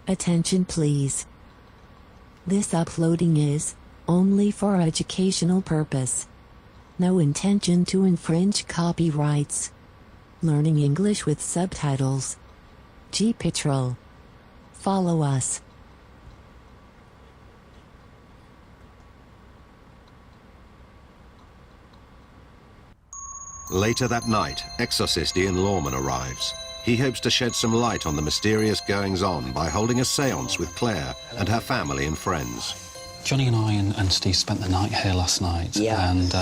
Attention please. This uploading is only for educational purpose. No intention to infringe copyrights. Learning English with subtitles. GPITRAL. Follow us. Later that night, exorcist Ian Lawman arrives. He hopes to shed some light on the mysterious goings-on by holding a séance with Claire and her family and friends. Johnny and I and Steve spent the night here last night, Yeah. and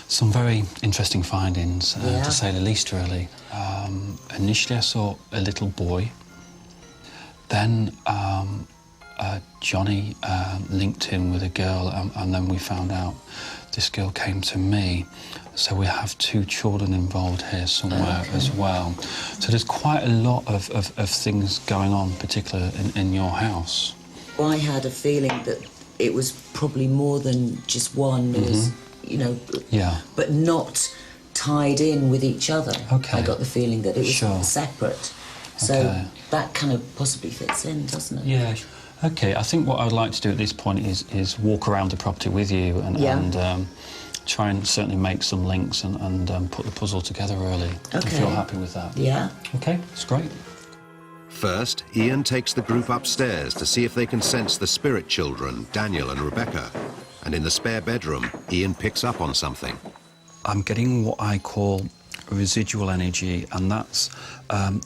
some very interesting findings, to say the least, really. Initially, I saw a little boy. Then Johnny linked in with a girl, and then we found out this girl came to me. So we have two children involved here somewhere as well. So there's quite a lot of things going on, particularly in your house. I had a feeling that it was probably more than just one, you know, but not tied in with each other. Okay. I got the feeling that it was Sure. separate. So Okay. that kind of possibly fits in, doesn't it? Yeah. Okay, I think what I'd like to do at this point is walk around the property with you and try and certainly make some links and put the puzzle together, really. Okay. If you're happy with that. Yeah. Okay, that's great. First, Ian takes the group upstairs to see if they can sense the spirit children, Daniel and Rebecca. And in the spare bedroom, Ian picks up on something. I'm getting what I call residual energy, and that's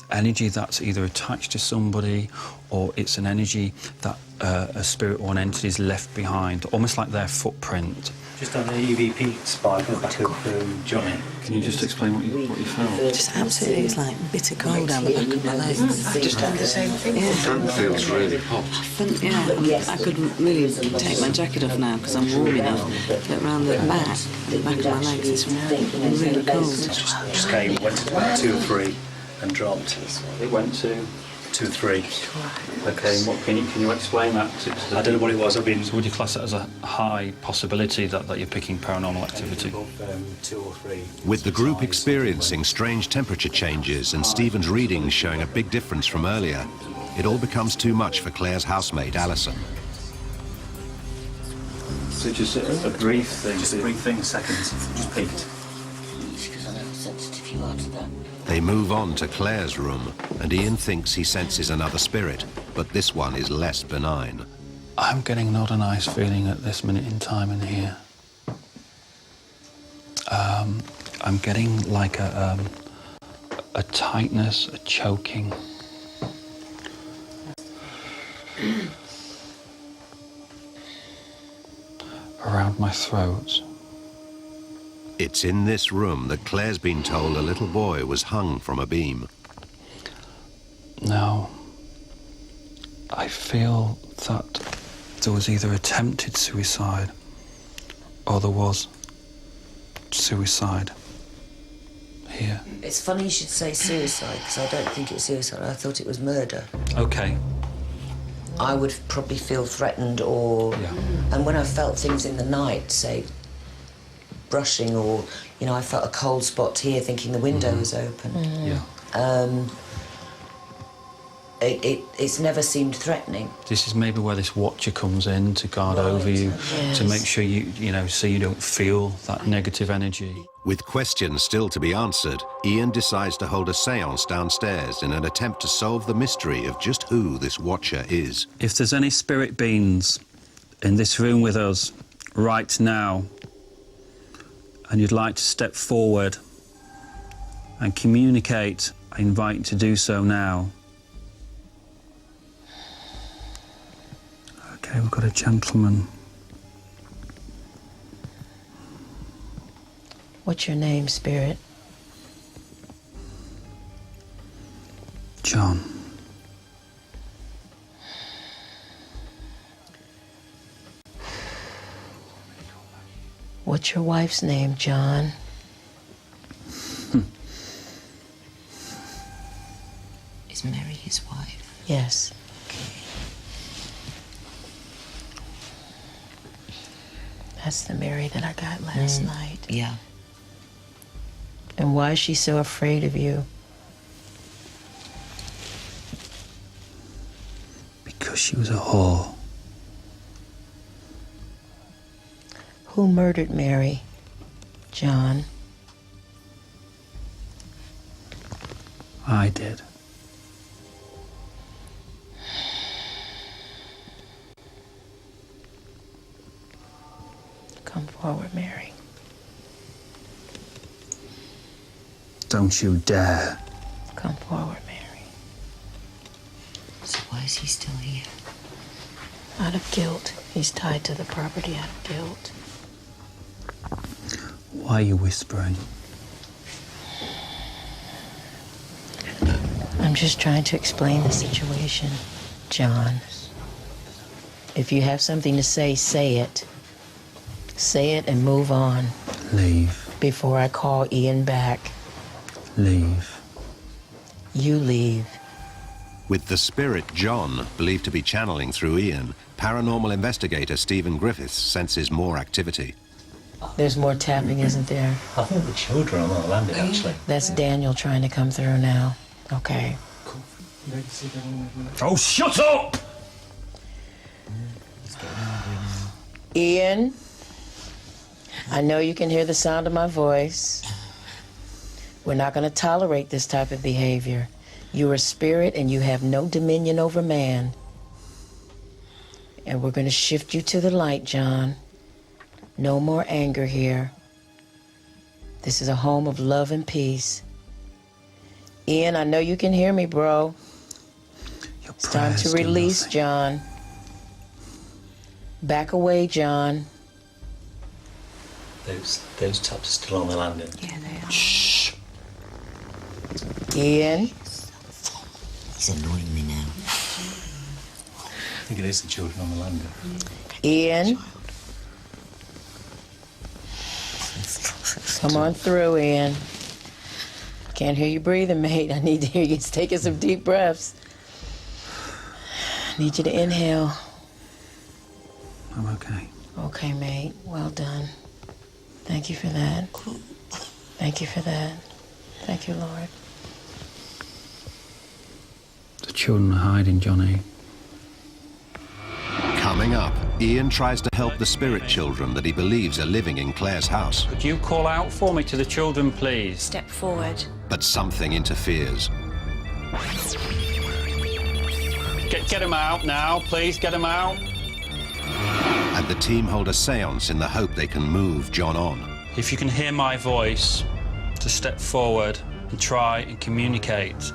energy that's either attached to somebody or it's an energy that a spirit or an entity is left behind, almost like their footprint. Just on the EVP spike at the back of Johnny. Can you just explain what you felt? Just absolutely, it was like bitter cold down the back of my legs. I just had the same thing. Yeah. That feels really hot. I couldn't really take my jacket off now because I'm warm enough. But around the back of my legs, it's really cold. Just came, went to about 2 or 3 and dropped. It went to 2 or 3. Okay, and what can you explain that to I don't know what it was. I've been. So would you class it as a high possibility that you're picking paranormal activity? 2 or 3. With the group experiencing strange temperature changes and Stephen's readings showing a big difference from earlier, it all becomes too much for Claire's housemate, Alison. So just a brief thing. Just a brief thing, seconds. Just peeked. Because I know how sensitive you are to that. They move on to Claire's room, and Ian thinks he senses another spirit, but this one is less benign. I'm getting not a nice feeling at this minute in time in here. I'm getting like a tightness, a choking. Around my throat. It's in this room that Claire's been told a little boy was hung from a beam. Now, I feel that there was either attempted suicide or there was suicide here. It's funny you should say suicide, because I don't think it's suicide. I thought it was murder. Okay. I would probably feel threatened or... Yeah. And when I felt things in the night, say, brushing or, you know, I felt a cold spot here thinking the window was open. Yeah. It's never seemed threatening. This is maybe where this watcher comes in to guard over you, to make sure you know, so you don't feel that negative energy. With questions still to be answered, Ian decides to hold a séance downstairs in an attempt to solve the mystery of just who this watcher is. If there's any spirit beings in this room with us right now, and you'd like to step forward and communicate, I invite you to do so now. Okay, we've got a gentleman. What's your name, Spirit? John. What's your wife's name, John? Is Mary his wife? Yes. That's the Mary that I got last night. Yeah. And why is she so afraid of you? Because she was a whore. Who murdered Mary? John? I did. Come forward, Mary. Don't you dare. Come forward, Mary. So why is he still here? Out of guilt. He's tied to the property out of guilt. Why are you whispering? I'm just trying to explain the situation, John. If you have something to say, say it. Say it and move on. Leave. Before I call Ian back. Leave. You leave. With the spirit John believed to be channeling through Ian, paranormal investigator Stephen Griffiths senses more activity. There's more tapping, isn't there? I think the children are on the landing, actually. That's Daniel trying to come through now. Okay. Oh, shut up! Ian, I know you can hear the sound of my voice. We're not going to tolerate this type of behavior. You're a spirit and you have no dominion over man. And we're going to shift you to the light, John. No more anger here. This is a home of love and peace. Ian, I know you can hear me, bro. It's time to release, John. Back away, John. Those taps are still on the landing. Yeah, they are. Shh. Ian. He's annoying me now. I think it is the children on the landing. Ian. Come on through, Ian. Can't hear you breathing, mate. I need to hear you taking some deep breaths. I need you to inhale. I'm okay. Okay, mate. Well done. Thank you for that. Thank you for that. Thank you, Lord. The children are hiding, Johnny. Coming up, Ian tries to help the spirit children that he believes are living in Claire's house. Could you call out for me to the children, please? Step forward. But something interferes. Get them out now, please, get them out. And the team hold a seance in the hope they can move John on. If you can hear my voice, to step forward and try and communicate.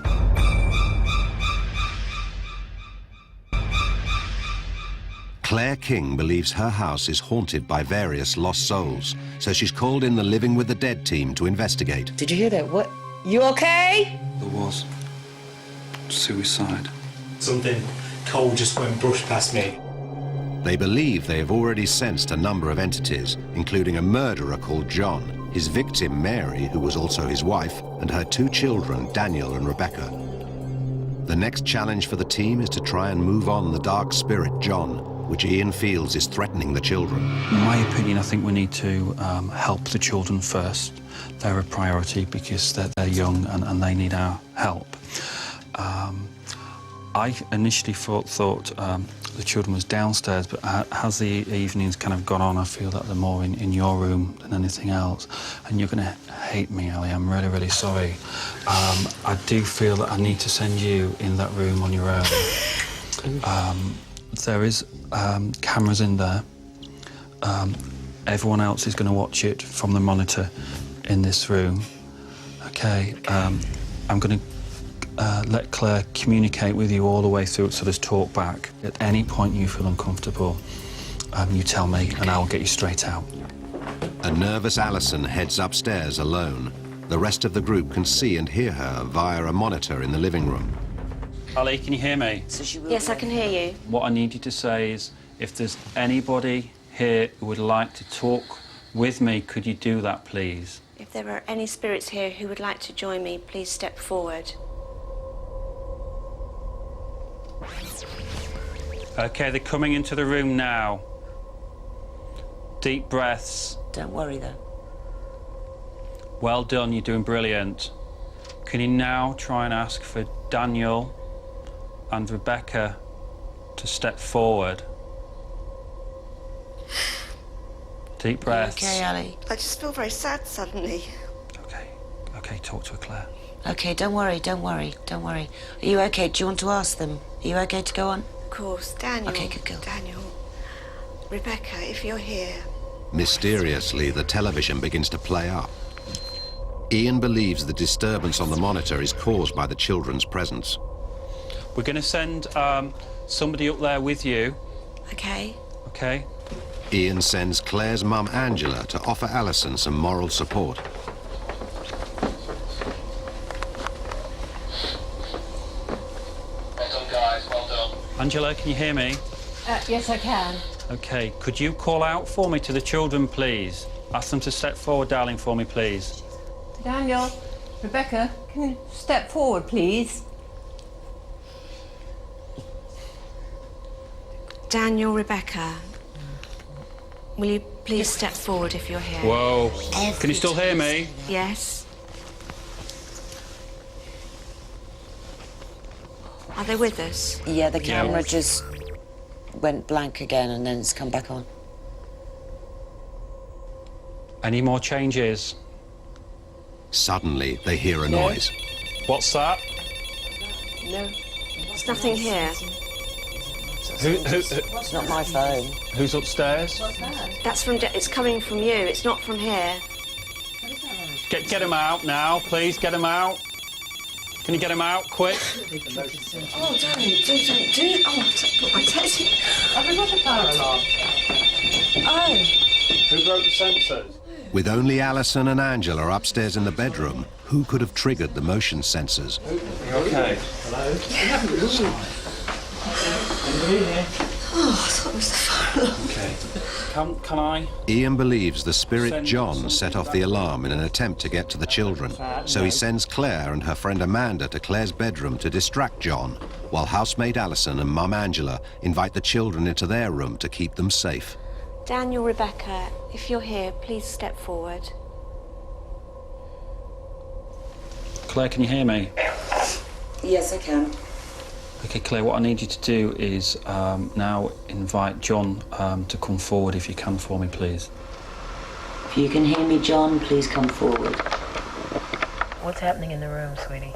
Claire King believes her house is haunted by various lost souls, so she's called in the Living with the Dead team to investigate. Did you hear that? What? You okay? There was suicide. Something cold just went brushed past me. They believe they have already sensed a number of entities, including a murderer called John, his victim Mary, who was also his wife, and her 2 children, Daniel and Rebecca. The next challenge for the team is to try and move on the dark spirit John, which Ian feels is threatening the children. In my opinion, I think we need to help the children first. They're a priority because they're young and they need our help. I initially thought the children was downstairs, but as the evenings kind of gone on, I feel that they're more in your room than anything else. And you're going to hate me, Ali. I'm really, really sorry. I do feel that I need to send you in that room on your own. There is cameras in there. Everyone else is going to watch it from the monitor in this room. Okay, I'm going to let Claire communicate with you all the way through, so there's talk back. At any point you feel uncomfortable, you tell me and I'll get you straight out. A nervous Alison heads upstairs alone. The rest of the group can see and hear her via a monitor in the living room. Ali, can you hear me? Yes, I can hear you. What I need you to say is, if there's anybody here who would like to talk with me, could you do that, please? If there are any spirits here who would like to join me, please step forward. Okay, they're coming into the room now. Deep breaths. Don't worry, though. Well done, you're doing brilliant. Can you now try and ask for Daniel and Rebecca to step forward. Deep breaths. Okay, Ali. I just feel very sad suddenly. Okay, okay, talk to her, Claire. Okay, don't worry, don't worry, don't worry. Are you okay? Do you want to ask them? Are you okay to go on? Of course, Daniel. Okay, good girl. Daniel. Rebecca, if you're here. Mysteriously, the television begins to play up. Ian believes the disturbance on the monitor is caused by the children's presence. We're going to send somebody up there with you. Okay. Okay? Ian sends Claire's mum, Angela, to offer Alison some moral support. Well done, guys, well done. Angela, can you hear me? Yes, I can. Okay, could you call out for me to the children, please? Ask them to step forward, darling, for me, please. Daniel, Rebecca, can you step forward, please? Daniel, Rebecca. Will you please step forward if you're here? Whoa. Can you still hear me? Yes. Are they with us? Yeah, the camera Yeah. just went blank again and then it's come back on. Any more changes? Suddenly, they hear a noise. What's that? No. There's nothing here. It's not my phone. Who's upstairs? That's from... It's coming from you. It's not from here. Get him out now, please. Get him out. Can you get him out, quick? Oh, don't. Oh, put my taxi. Have we got a fire alarm? Oh. Who broke the sensors? With only Alison and Angela upstairs in the bedroom, who could have triggered the motion sensors? Okay. Oh, I thought it was the fire alarm. Okay. Can I? Ian believes the spirit John set off the alarm in an attempt to get to the children, so he sends Claire and her friend Amanda to Claire's bedroom to distract John, while housemate Alison and mum Angela invite the children into their room to keep them safe. Daniel, Rebecca, if you're here, please step forward. Claire, can you hear me? Yes, I can. Okay, Claire, what I need you to do is now invite John to come forward if you can for me, please. If you can hear me, John, please come forward. What's happening in the room, sweetie?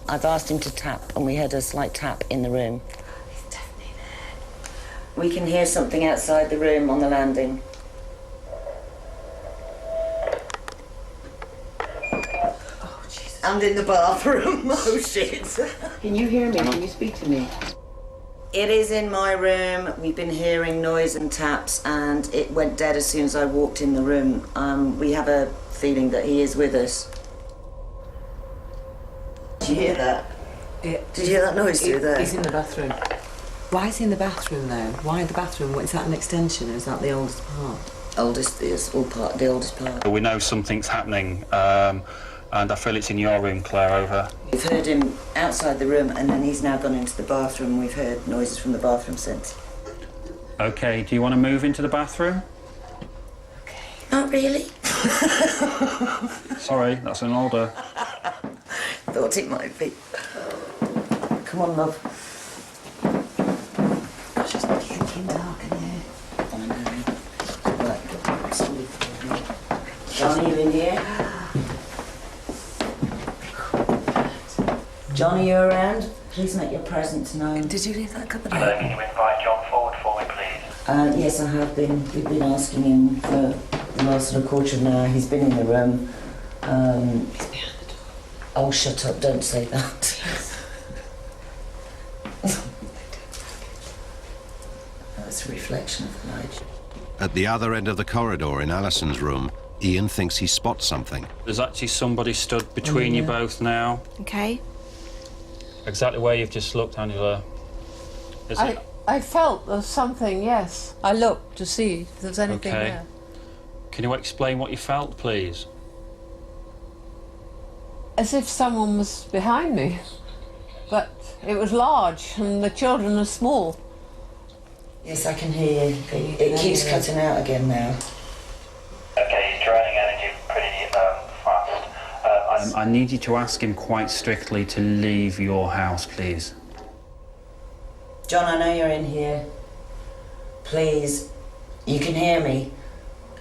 I've asked him to tap, and we heard a slight tap in the room. He's definitely there. We can hear something outside the room on the landing. Oh, Jesus. And in the bathroom. Oh, shit. Can you hear me? Can you speak to me? It is in my room. We've been hearing noise and taps, and it went dead as soon as I walked in the room. We have a feeling that he is with us. Did you hear that? Did you hear that noise through there? He's in the bathroom. Why is he in the bathroom, though? Why the bathroom? Is that an extension, or is that the oldest part? Oldest is all part, the oldest part. We know something's happening, and I feel it's in your room, Claire, over. We've heard him outside the room, and then he's now gone into the bathroom. We've heard noises from the bathroom since. Okay, do you want to move into the bathroom? Not really. Sorry, that's an order. Thought it might be. Come on, love. Gosh, it's getting dark in here. I know. Right. John, are you in here? John, are you around? Please make your presence known. Did you leave that cupboard Can open? you invite John forward for me, please? Yes, I have been. We've been asking him for the last sort of quarter of an hour. He's been in the room. He's behind the door. Oh, shut up, don't say that. That's a reflection of the light. At the other end of the corridor in Alison's room, Ian thinks he spots something. There's actually somebody stood between you both now. Okay. Exactly where you've just looked, Angela. Is it? I felt there's something, yes. I looked to see if there's anything Okay. there. Can you explain what you felt, please? As if someone was behind me. But it was large and the children are small. Yes, I can hear you. It keeps cutting out again now. Okay, he's draining energy pretty fast. I need you to ask him quite strictly to leave your house, please. John, I know you're in here. Please, you can hear me.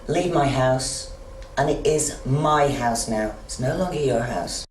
Leave my house. And it is my house now. It's no longer your house.